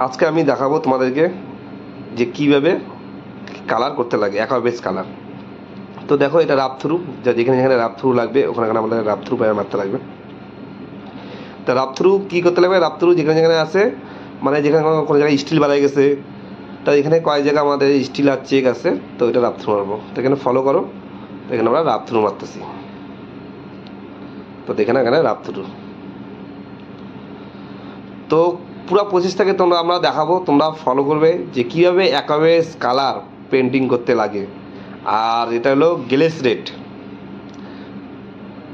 আজকে আমি দেখাবো তোমাদেরকে যে কিভাবে কালার করতে লাগে অ্যাকোয়া কালার। তো দেখো এটা রাফ থ্রু, যা যেখানে যেখানে রাফ থ্রু লাগবে ওখানে আমাদের রাফ থ্রু পায়ে মারতে লাগবে। তা রাফ থ্রু কী করতে লাগবে, রাফ থ্রু যেখানে যেখানে আছে, মানে যেখানে কোনো জায়গায় স্টিল বাড়াই গেছে, তা এখানে কয়েক জায়গা আমাদের স্টিল আর চেক আছে, তো এটা রাফ থ্রু মারবো। তো এখানে ফলো করো, তো এখানে আমরা রাফ থ্রু মারতেছি। তো দেখে না এখানে রাফ থ্রু। তো পুরো প্রসেসটাকে আমরা দেখাবো, তোমরা ফলো করবে যে কীভাবে অ্যাকোয়া কালার পেন্টিং করতে লাগে। আর এটা হলো গ্লেস রেড।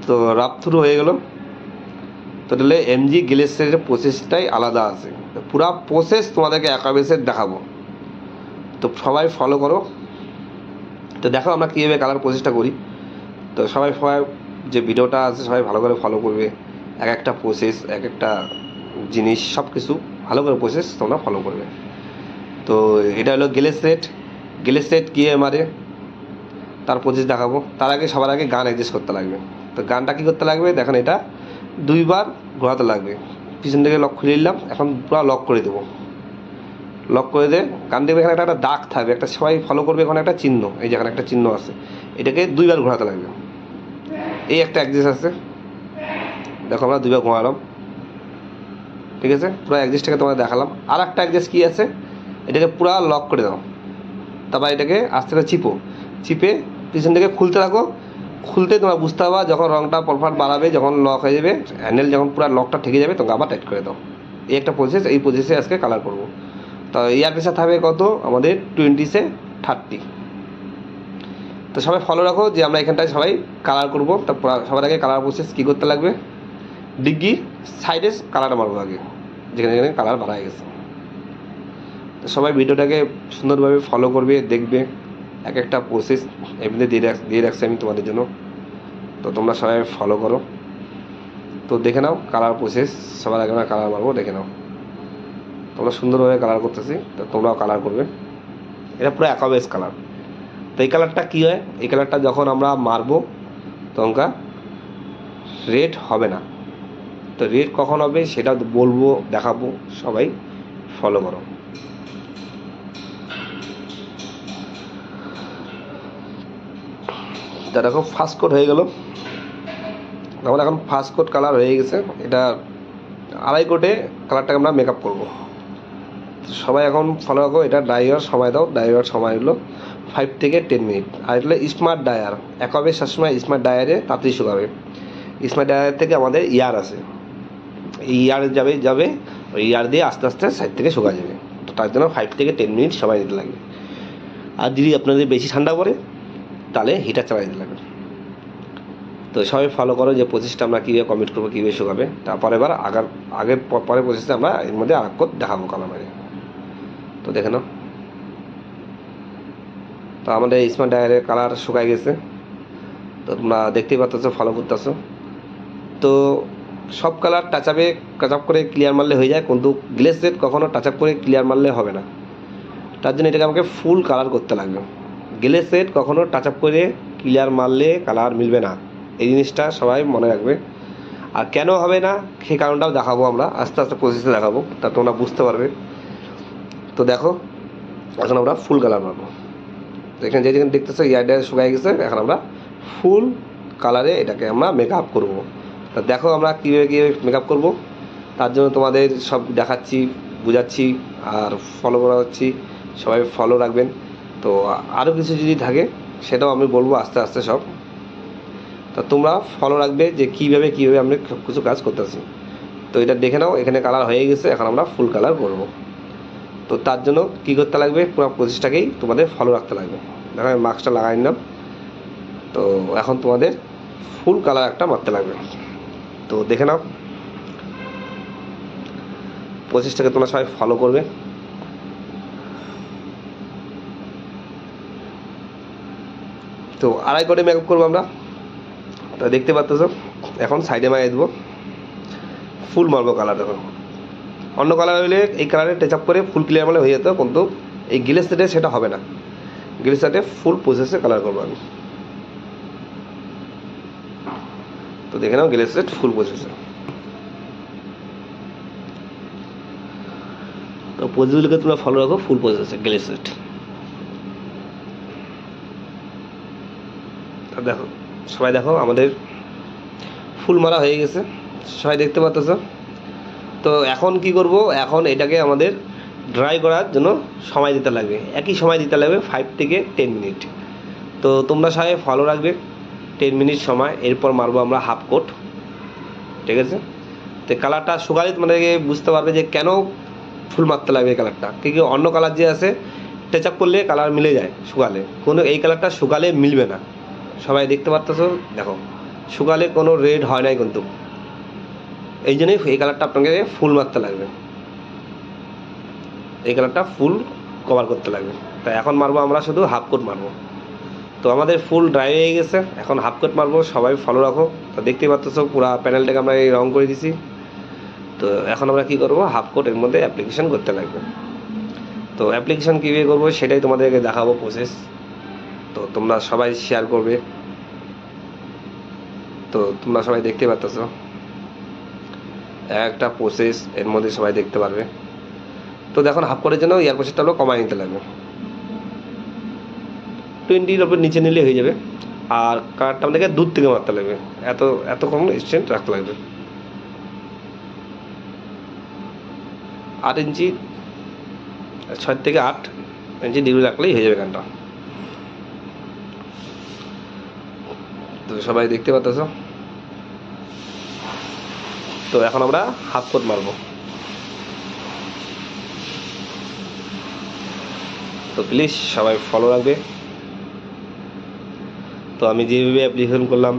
তো রাফ থ্রু হয়ে গেল। তো তাহলে এমজি গ্লেস রেডের প্রসেসটাই আলাদা আছে, পুরা প্রসেস তোমাদেরকে অ্যাকোয়া দেখাবো। তো সবাই ফলো করো। তো দেখো আমরা কীভাবে কালার প্রসেসটা করি। তো সবাই যে ভিডিওটা আছে সবাই ভালো করে ফলো করবে। এক একটা প্রসেস, এক একটা জিনিস, সব কিছু ভালো করে প্রসেস তোমরা ফলো করবে। তো এটা হলো গ্লেস রেড। গ্লেস রেড কীভাবে মারে তার প্রসেস দেখাবো। তার আগে সবার আগে গান অ্যাডজাস্ট করতে লাগবে। তো গানটা কী করতে লাগবে দেখেন, এটা দুইবার ঘোরাতে লাগবে। পিছন থেকে লক খুলে নিলাম, এখন পুরো লক করে দেবো। লক করে দে, গান দেখবে এখানে একটা দাগ থাকবে, একটা সবাই ফলো করবে, এখানে একটা চিহ্ন, এই যেখানে একটা চিহ্ন আছে, এটাকে দুইবার ঘোরাতে লাগবে। এই একটা অ্যাডজাস্ট আছে, দেখো আমরা দুইবার ঘোরালাম, ঠিক আছে। পুরো অ্যাডজাস্টটাকে তোমাদের দেখালাম। আর একটা অ্যাডজাস্ট কী আছে, এটাকে পুরো লক করে দাও। তারপর এটাকে আস্তে করে চিপে পিছন থেকে খুলতে রাখো। খুলতে তোমরা বুঝতে পারবা যখন রঙটা পরফার বাড়াবে, যখন লক হয়ে যাবে, হ্যান্ডেল যখন পুরো লকটা ঠেকে যাবে, তখন আবার টাইট করে দাও। এই একটা প্রসেস, এই প্রসেসে আজকে কালার করবো। তো ইয়ার প্রেসার থাকবে কত আমাদের 20-30। তো সবাই ফলো রাখো যে আমরা এখানটায় সবাই কালার করবো। তারপর সবার আগে কালার প্রসেস কী করতে লাগবে, ডিগ্রি সাইডে কালারটা মারবো আগে, যেখানে যেখানে কালার বাড়া গেছে। তো সবাই ভিডিওটাকে সুন্দরভাবে ফলো করবে, দেখবে এক একটা প্রসেস এমনিতে দিয়ে রাখছি আমি তোমাদের জন্য। তো তোমরা সবাই ফলো করো। তো দেখে নাও কালার প্রসেস, সবার আগে আমরা কালার মারবো, দেখে নাও। তোমরা সুন্দরভাবে কালার করতেছি, তো তোমরাও কালার করবে। এটা পুরো অ্যাকোয়া কালার। তো এই কালারটা কী হয়, এই কালারটা যখন আমরা মারবো তখন রেড হবে না। তো রেড কখন হবে সেটা বলবো, দেখাবো, সবাই ফলো করো। তা দেখো ফার্স্ট কোট হয়ে গেল, আমার এখন ফার্স্ট কোট কালার হয়ে গেছে। এটা আড়াই কোটে কালারটাকে আমরা মেকআপ করবো। সবাই এখন ফলো রাখো। এটা ড্রাইভার সময় দাও, ড্রাইভার সময় হলো 5 থেকে 10 মিনিট। আর এটা হলো স্মার্ট ডায়ার। একভাবে সবসময় স্মার্ট ডায়ারে তাড়াতাড়ি শুকাবে। স্মার্ট ডায়ার থেকে আমাদের ইয়ার আছে, এই ইয়ার যাবে ওই ইয়ার দিয়ে আস্তে আস্তে সাইড থেকে শুকা যাবে। তো তার জন্য 5 থেকে 10 মিনিট সময় দিতে লাগবে। আর যদি আপনাদের বেশি ঠান্ডা পড়ে তাহলে হিটার চালাই দিতে লাগবে। তো সবাই ফলো করো যে প্রসেসটা আমরা কীভাবে কমপ্লিট করবো, কীভাবে শুকাবে। তারপরে এবার আগের পরে প্রসেসটা আমরা এর মধ্যে আর এক দেখাবো কালার মারে। তো দেখে নাও। তো আমাদের স্মার্ট ডায়ারের কালার শুকাই গেছে, তো তোমরা দেখতেই পাচ্ছ, ফলো করতেছো। তো সব কালার টাচ আপ করে ক্লিয়ার মারলে হয়ে যায়, কিন্তু গ্লেস রেড কখনো টাচ আপ করে ক্লিয়ার মারলে হবে না। তার জন্য এটাকে আমাকে ফুল কালার করতে লাগবে। গ্লেস রেড কখনো টাচ আপ করে ক্লিয়ার মারলে কালার মিলবে না, এই জিনিসটা সবাই মনে রাখবে। আর কেন হবে না সেই কারণটাও দেখাবো, আমরা আস্তে আস্তে প্রসেসে দেখাবো, তা তোমরা বুঝতে পারবে। তো দেখো এখন আমরা ফুল কালার মারবো। তো এখানে যেখানে দেখতেছো ইয়ারটা শুকাই গেছে, এখন আমরা ফুল কালারে এটাকে আমরা মেকআপ করব। তা দেখো আমরা কীভাবে মেকআপ করব, তার জন্য তোমাদের সব দেখাচ্ছি, বুঝাচ্ছি আর ফলো করা হচ্ছি। সবাই ফলো রাখবেন। তো আরও কিছু যদি থাকে সেটাও আমি বলবো আস্তে আস্তে সব। তো তোমরা ফলো রাখবে যে কীভাবে আমরা সব কিছু কাজ করতেছি। তো এটা দেখে নাও, এখানে কালার হয়ে গেছে, এখন আমরা ফুল কালার করব। তো তার জন্য কী করতে লাগবে, পুরো প্রসেসটাকেই তোমাদের ফলো রাখতে লাগবে। দেখো আমি মাস্কটা লাগাই নিলাম। তো এখন তোমাদের ফুল কালার একটা মারতে লাগবে। তো দেখে নাও প্রসেসটাকে তোমরা সবাই ফলো করবে। তো আড়াই কোটে মেকআপ করবো আমরা। তো দেখতে পাচ্ছ, এখন সাইডে মারিয়ে দেবো, ফুল মারবো কালার। দেখো অন্য কালার হলে এই কালারে টাচ আপ করে ফুল ক্লিয়ার মারলে হয়ে যেত, কিন্তু এই গ্লেস সেটে সেটা হবে না। গ্লেস সেটে ফুল প্রসেসে কালার করবো আমি। তো দেখে নাও গ্লেস সেট ফুল প্রসেসে। তো প্রসেসগুলোকে তোমরা ফলো রাখো, ফুল প্রসেস গ্লিসারিড। দেখো সবাই, দেখো আমাদের ফুল মারা হয়ে গেছে, সবাই দেখতে পাচ্ছ। তো এখন কি করব, এখন এটাকে আমাদের ড্রাই করার জন্য সময় দিতে লাগবে, একই সময় দিতে লাগবে 5 থেকে 10 মিনিট। তো তোমরা সবাই ফলো রাখবে 10 মিনিট সময়, এরপর মারবো আমরা হাফ কোট, ঠিক আছে। তো কালারটা শুকালে তোমাদেরকে বুঝতে পারবে যে কেন ফুল মারতে লাগবে কালারটা, কি অন্য কালার যে আছে টাচ আপ করলে কালার মিলে যায়, শুকালে কোনো এই কালারটা শুকালে মিলবে না। সবাই দেখতে পাচ্ছ, দেখো শুকালে কোনো রেড হয় নাই কিন্তু, এই জন্যই এই কালারটা আপনাকে ফুল মারতে লাগবে, এই কালারটা ফুল কভার করতে লাগবে। তাই এখন মারবো আমরা শুধু হাফ কোট মারবো। তো আমাদের ফুল ড্রাই হয়ে গেছে, এখন হাফ কোট মারবো, সবাই ফলো রাখো। তো দেখতেই পাচ্ছ পুরো প্যানেলটাকে আমরা এই রং করে দিছি। তো এখন আমরা কি করব, হাফ কোট এর মধ্যে অ্যাপ্লিকেশন করতে লাগবে। তো অ্যাপ্লিকেশন কীভাবে করবো সেটাই তোমাদেরকে দেখাবো প্রসেস। তো তোমরা সবাই শেয়ার করবে, তো তোমরা সবাই দেখতে পাচ্ছ একটা প্রসেস, এর মধ্যে সবাই দেখতে পারবে। তো দেখুন হাফ কোটের জন্য এয়ার প্রেসারটা হলো কমায় নিতে লাগবে, 20-র উপর নিচে নিলে হয়ে যাবে। আর কালারটা আমাদেরকে দূর থেকে মারতে লাগবে, এত কম স্ট্রেন্থ রাখতে লাগবে। 8 ইঞ্চি, 6 থেকে 8 ইঞ্চি ডিগ্রি রাখলেই হয়ে যাবে গানটা। তো সবাই দেখতে পাচ্ছ। তো এখন আমরা হাফ কোট মারবো। তো প্লিজ সবাই ফলো রাখবে। তো আমি যেভাবে অ্যাপ্লিকেশন করলাম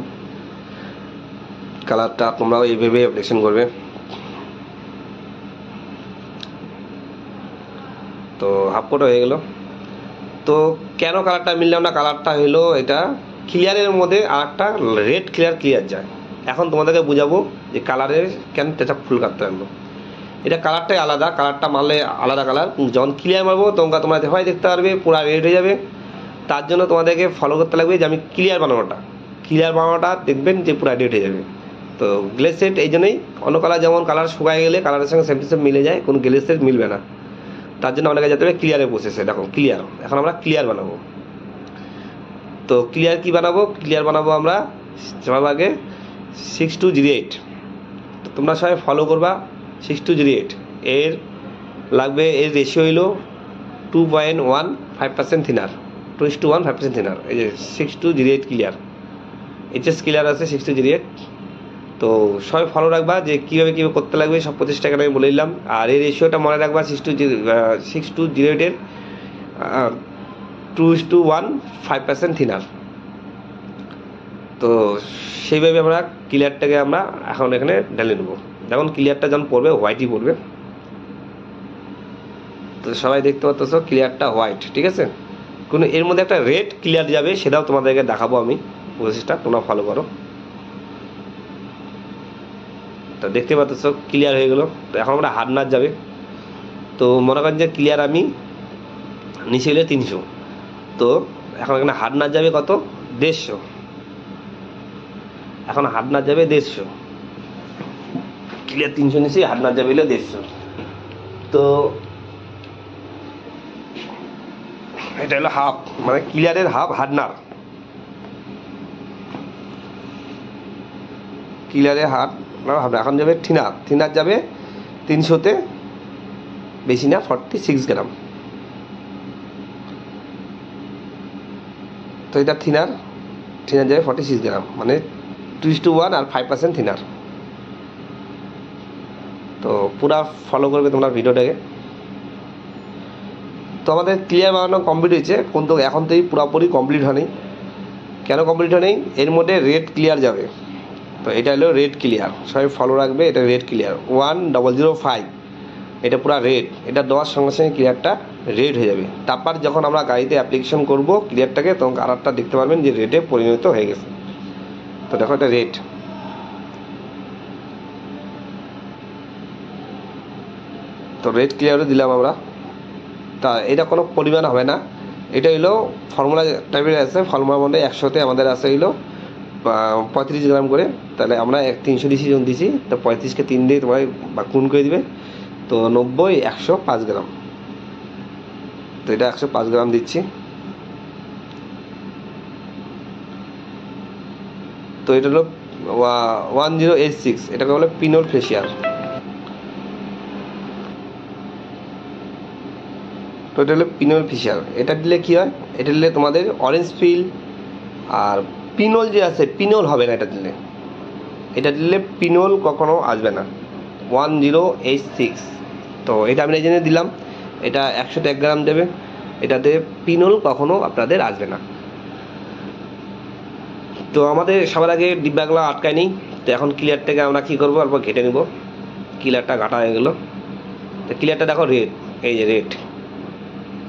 কালারটা, তোমরাও এইভাবে অ্যাপ্লিকেশন করবে। তো হাফ কোট হয়ে গেল। তো কেন কালারটা মিললাম না, কালারটা হলো এটা ক্লিয়ারের মধ্যে আর একটা রেড ক্লিয়ার যায়। এখন তোমাদেরকে বুঝাবো যে কালারের কেন এটা ফুল কাটতে লাগলো। এটা কালারটাই আলাদা, কালারটা মারলে আলাদা কালার, যখন ক্লিয়ার মারবো তোমরা সবাই দেখতে পারবে পুরো রেড হয়ে যাবে। তার জন্য তোমাদেরকে ফলো করতে লাগবে যে আমি ক্লিয়ার বানানোটা দেখবেন যে পুরো রেড হয়ে যাবে। তো গ্লেসেট এই জন্যই, অন্য কালার যেমন কালার শুকায় গেলে কালারের সঙ্গে সেম টু সেম মিলে যায়, কোনো গ্লেসেট মিলবে না। তার জন্য আমাদেরকে যেতে হবে ক্লিয়ারের প্রসেসে। দেখো ক্লিয়ার, এখন আমরা ক্লিয়ার বানাবো। তো ক্লিয়ার কি বানাবো, ক্লিয়ার বানাবো আমরা সবার আগে 6208। তো তোমরা সবাই ফলো করবা 6208। এর লাগবে, এর রেশিও হইল 2.15% থিনার, 2:1 5% থিনার। এই যে 6208 ক্লিয়ার, এইচএস ক্লিয়ার আছে 6208। তো সবাই ফলো রাখবা যে কীভাবে করতে লাগবে, সব 25 টাকা আমি বলে দিলাম। আর এই রেশিওটা মনে রাখবা 6208-এর 2:1 5% থিনার। তো সেইভাবে আমরা ক্লিয়ারটাকে আমরা এখন এখানে ঢেলে নেব। যখন ক্লিয়ারটা যখন পড়বে হোয়াইটই পড়বে। তো সবাই দেখতে পাচ্ছ ক্লিয়ারটা হোয়াইট, ঠিক আছে। কোনো এর মধ্যে একটা রেড ক্লিয়ার যাবে, সেটাও তোমাদেরকে দেখাবো আমি, প্রসেসটা তোমরা ফলো করো। তো দেখতে পাচ্ছ ক্লিয়ার হয়ে গেল। তো এখন আমরা হার্ডনার যাবে। তো মনে করেন যে ক্লিয়ার আমি নিচে হলে 300, তো এখন এখানে হার্ডনার যাবে কত, 150। এখন হার্ডনার যাবে 150, ক্লিয়ার 300 নিচে, হার্ডনার যাবে হলে 150। তো এটা হলো হাফ, মানে ক্লিয়ারের হাফ হার্ডনার, ক্লিয়ারের হাফ। এখন যাবে থিনার যাবে 300-তে, বেশি না, 46 গ্রাম। তো এটা থিনার যাবে 46 গ্রাম, মানে 2:1 আর 5% থিনার। তো পুরা ফলো করবে তোমরা ভিডিওটাকে। তো আমাদের ক্লিয়ার বানানো কমপ্লিট হয়েছে, কিন্তু এখন তো এই পুরোপুরি কমপ্লিট হয়নি। কেন কমপ্লিট হয়নি, এর মধ্যে রেড ক্লিয়ার যাবে। তো এটা হলো রেড ক্লিয়ার, সবাই ফলো রাখবে। এটা রেড ক্লিয়ার 1005, এটা পুরো রেড। এটা দেওয়ার সঙ্গে সঙ্গে ক্লিয়ারটা রেড হয়ে যাবে। তারপর যখন আমরা গাড়িতে অ্যাপ্লিকেশন করব ক্লিয়ারটাকে, তখন কালারটা দেখতে পারবেন যে রেডে পরিণত হয়ে গেছে। তো দেখো এটা রেড। তো রেড ক্লিয়ারও দিলাম আমরা। তা এটা কোনো পরিমাণ হবে না, এটা হইলো ফর্মুলা টাইপের আছে। ফর্মুলার মধ্যে 100-তে আমাদের আছে হইলো 35 গ্রাম করে। তাহলে আমরা 300 দিছি, তো 35-কে 3 দিয়ে তোমার গুণ করে দিবে। তো 90 105 গ্রাম, তো এটা 105 গ্রাম দিচ্ছি। তো এটা হলো 1086, এটাকে বলে পিনোল ফেসিয়াল। তো এটা হলো পিনোল ফেসিয়াল। এটা দিলে কি হয়, এটা দিলে তোমাদের অরেঞ্জ পিল আর পিনোল যে আছে, পিনোল হবে না এটা দিলে। এটা দিলে পিনোল কখনো আসবে না। 1086, তো এটা আমি এই জন্য দিলাম। এটা 101 গ্রাম দেবে, এটাতে পিনোল কখনো আপনাদের আসবে না। তো আমাদের সবার আগে ডিব্বাগুলো আটকায় নিই। তো এখন ক্লিয়ারটাকে আমরা কী করবো, অল্প ঘেটে নেব। ক্লিয়ারটা ঘাটা হয়ে গেলো। তো ক্লিয়ারটা দেখো রেড, এই যে রেড,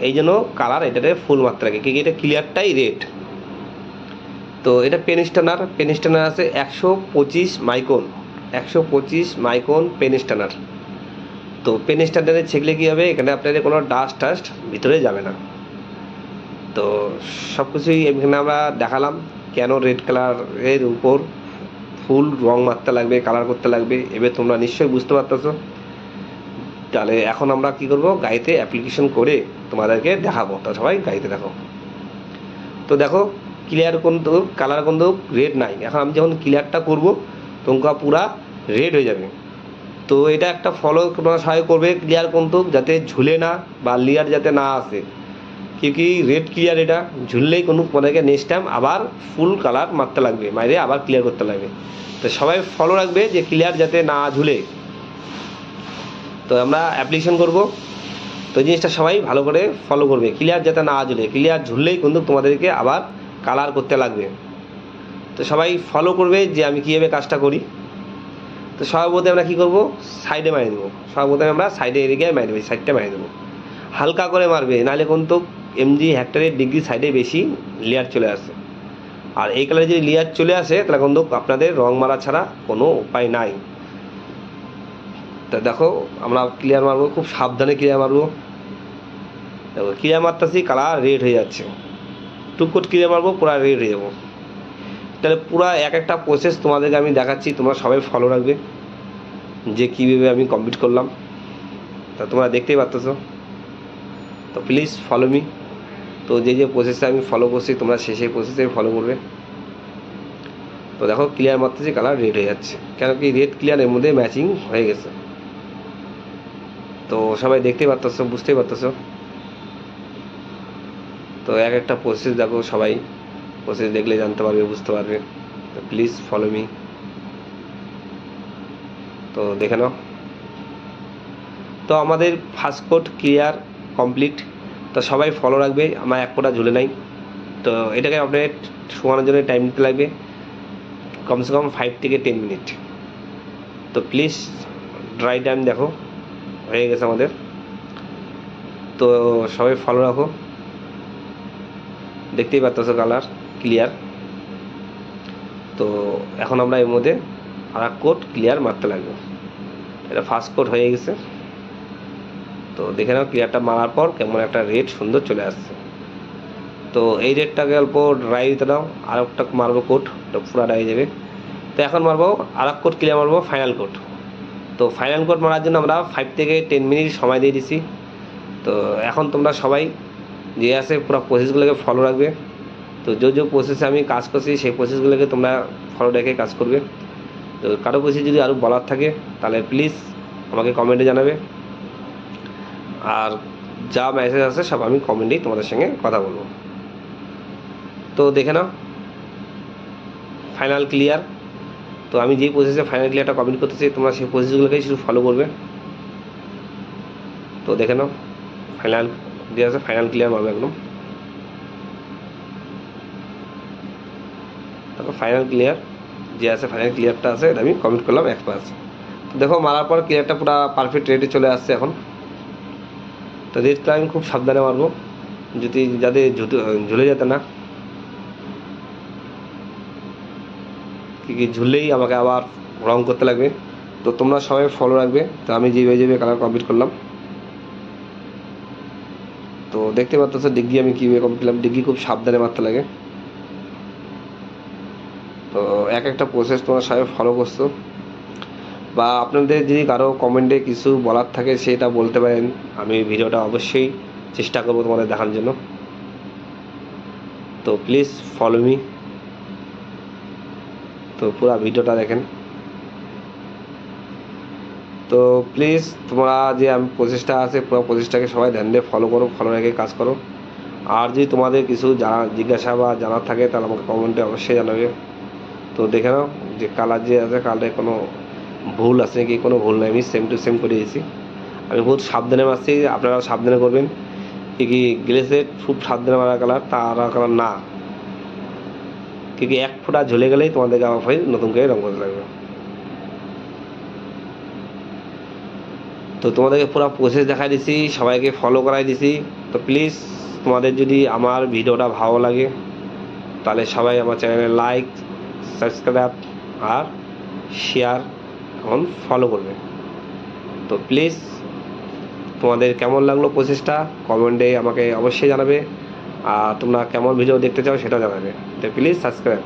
এই জন্য কালার এটাতে ফুল মাত্রাকে কি এটা ক্লিয়ারটাই রেড। তো এটা পেন স্ট্যানার আছে 125 মাইক্রন, 125 মাইক্রন পেন স্ট্যানার। তো পেন স্ট্যান্ডারে ছেঁকলে কী হবে, এখানে আপনাদের কোনো ডাস্ট ভিতরে যাবে না। তো সব কিছুই এখানে আমরা দেখালাম কেন রেড কালারের উপর ফুল রং মারতে লাগবে, কালার করতে লাগবে। এবার তোমরা নিশ্চয়ই বুঝতে পারতেছো। তাহলে এখন আমরা কি করব, গাড়িতে অ্যাপ্লিকেশন করে তোমাদেরকে দেখাবো। তো সবাই গাড়িতে দেখো। তো দেখো ক্লিয়ার কিন্তু কালার কিন্তু রেড নাই। এখন আমি যখন ক্লিয়ারটা করব তোমরা পুরা রেড হয়ে যাবে। তো এটা একটা ফলো তোমরা সবাই করবে, ক্লিয়ার কিন্তু যাতে ঝুলে না বা লেয়ার যাতে না আসে। কি রেড ক্লিয়ার এটা ঝুললেই কোনো তোমাদেরকে নেক্সট টাইম আবার ফুল কালার মারতে লাগবে, মাইরে আবার ক্লিয়ার করতে লাগবে। তো সবাই ফলো রাখবে যে ক্লিয়ার যাতে না ঝুলে। তো আমরা অ্যাপ্লিকেশন করব, তো জিনিসটা সবাই ভালো করে ফলো করবে, ক্লিয়ার যাতে না ঝুলে। ক্লিয়ার ঝুললেই কিন্তু তোমাদেরকে আবার কালার করতে লাগবে। তো সবাই ফলো করবে যে আমি কীভাবে কাজটা করি। তো সর্বপ্রথমে আমরা কী করবো, সাইডে মারিয়ে দেবো। সর্বপ্রথমে আমরা সাইডে এরিয়ায় মারিয়ে দেবো, সাইডটা মারিয়ে দেবো। হালকা করে মারবে, নাহলে কিন্তু এমজি হেক্টরের ডিগ্রি সাইডে বেশি লেয়ার চলে আসে। আর এই কালারে যদি লেয়ার চলে আসে তাহলে কিন্তু আপনাদের রং মারা ছাড়া কোনো উপায় নাই। তা দেখো আমরা ক্লিয়ার মারবো, খুব সাবধানে ক্লিয়ার মারবো। দেখো ক্লিয়ার মারতেছি, কালার রেড হয়ে যাচ্ছে। টুকট ক্লিয়ার মারবো, পুরো রেড হয়ে যাবো। তাহলে পুরো এক একটা প্রসেস তোমাদেরকে আমি দেখাচ্ছি, তোমরা সবাই ফলো রাখবে যে কীভাবে আমি কমপ্লিট করলাম। তা তোমরা দেখতেই পারতেছো। তো প্লিজ ফলো মি। তো যে প্রসেসে আমি ফলো করছি তোমরা সেই প্রসেসে ফলো করবে। তো দেখো ক্লিয়ার মারতেছি, কালার রেড হয়ে যাচ্ছে, কেন কি রেড ক্লিয়ার এর মধ্যে ম্যাচিং হয়ে গেছে। তো সবাই দেখতেই পারতেছো, বুঝতেই পারতেছো। তো এক একটা প্রসেস দেখো, সবাই প্রসেস দেখলে জানতে পারবে, বুঝতে পারবে। তো প্লিজ ফলো মি। তো দেখে নাও। তো আমাদের ফার্স্ট কোট ক্লিয়ার কমপ্লিট। তো সবাই ফলো রাখবে, আমার এক ফোঁটা ঝুলে নাই। তো এটাকে আপনার শোয়ানোর জন্য টাইম নিতে লাগবে কমসে কম 5 থেকে 10 মিনিট। তো প্লিজ ড্রাই টাইম দেখো হয়ে গেছে আমাদের। তো সবাই ফলো রাখো, দেখতেই পাচ্ছ কালার ক্লিয়ার। তো এখন আমরা এর মধ্যে আর এক কোট ক্লিয়ার মারতে লাগবে। এটা ফার্স্ট কোট হয়ে গেছে। তো দেখে নাও ক্লিয়ারটা মারার পর কেমন একটা রেড সুন্দর চলে আসছে। তো এই রেডটাকে অল্প ড্রাই দিতে দাও, আর একটা মারবো কোট, এটা পুরো ড্রাই যাবে। তো এখন মারবো আর এক কোট ক্লিয়ার মারবো, ফাইনাল কোট। তো ফাইনাল কোট মারার জন্য আমরা 5 থেকে 10 মিনিট সময় দিয়ে দিছি। তো এখন তোমরা সবাই যে আছে পুরো প্রসেসগুলোকে ফলো রাখবে। তো যে প্রসেসে আমি কাজ করছি সেই প্রসেসগুলোকে তোমরা ফলো রেখে কাজ করবে। তো কারো কিছু যদি আরও বলার থাকে তাহলে প্লিজ আমাকে কমেন্টে জানাবে। আর যা মেসেজ আছে সব আমি কমেন্টেই তোমাদের সঙ্গে কথা বলবো। তো দেখে নাও ফাইনাল ক্লিয়ার। তো আমি যেই প্রসেসে ফাইনাল ক্লিয়ারটা কমপ্লিট করতেছি তোমরা সেই প্রসেসগুলোকেই শুধু ফলো করবে। তো দেখে নাও ফাইনাল দিয়ে আছে, ফাইনাল ক্লিয়ার মারবে একদম। তারপর ফাইনাল ক্লিয়ার যে আছে, ফাইনাল ক্লিয়ারটা আছে, এটা আমি কমপ্লিট করলাম 1%। তো দেখো মারার পর ক্লিয়ারটা পুরো পারফেক্ট রেডে চলে আসছে এখন। তো রেডটা আমি খুব সাবধানে মারবো, যদি যাতে ঝুলে যেতে না, কি ঝুললেই আমাকে আবার রং করতে লাগবে। তো তোমরা সবাই ফলো রাখবে। তো আমি যেভাবে কালার কমপ্লিট করলাম। তো দেখতে পাচ্ছ ডিগ্রি আমি কীভাবে কমপ্লিট করলাম, ডিগ্রি খুব সাবধানে মারতে লাগে। তো এক একটা প্রসেস তোমরা সবাই ফলো করছো। বা আপনাদের যদি কারো কমেন্টে কিছু বলার থাকে সেটা বলতে পারেন, আমি ভিডিওটা অবশ্যই চেষ্টা করবো তোমাদের দেখানোর জন্য। তো প্লিজ ফলো মি। তো পুরো ভিডিওটা দেখেন। তো প্লিজ তোমরা যে আমি প্রচেষ্টা আছে পুরো প্রচেষ্টাকে সবাই ধ্যান দিয়ে ফলো করো, ফলো রেখে কাজ করো। আর যদি তোমাদের কিছু জিজ্ঞাসা বা জানার থাকে তাহলে আমাকে কমেন্টে অবশ্যই জানাবে। তো দেখে নাও যে কালার যে আছে কালারে কোনো ভুল আছে নাকি, কোনো ভুল নেই, আমি সেম টু সেম করে দিয়েছি। আমি বহুত সাবধানে মারছি, আপনারাও সাবধানে করবেন। কি গ্লেসের খুব সাবধানে মারা কালার, তারা কালার না, কি এক ফোঁটা ঝুলে গেলেই তোমাদেরকে আমার ফাইল নতুন করে রঙ করতে লাগবে। তো তোমাদেরকে পুরো প্রসেস দেখাই দিছি, সবাইকে ফলো করাই দিছি। তো প্লিজ তোমাদের যদি আমার ভিডিওটা ভালো লাগে তাহলে সবাই আমার চ্যানেলে লাইক, সাবস্ক্রাইব আর শেয়ার এখন ফলো করবে। তো প্লিজ তোমাদের কেমন লাগলো প্রসেসটা কমেন্টে আমাকে অবশ্যই জানাবে। আর তোমরা কেমন ভিডিও দেখতে চাও সেটা জানাবে। তো প্লিজ সাবস্ক্রাইব।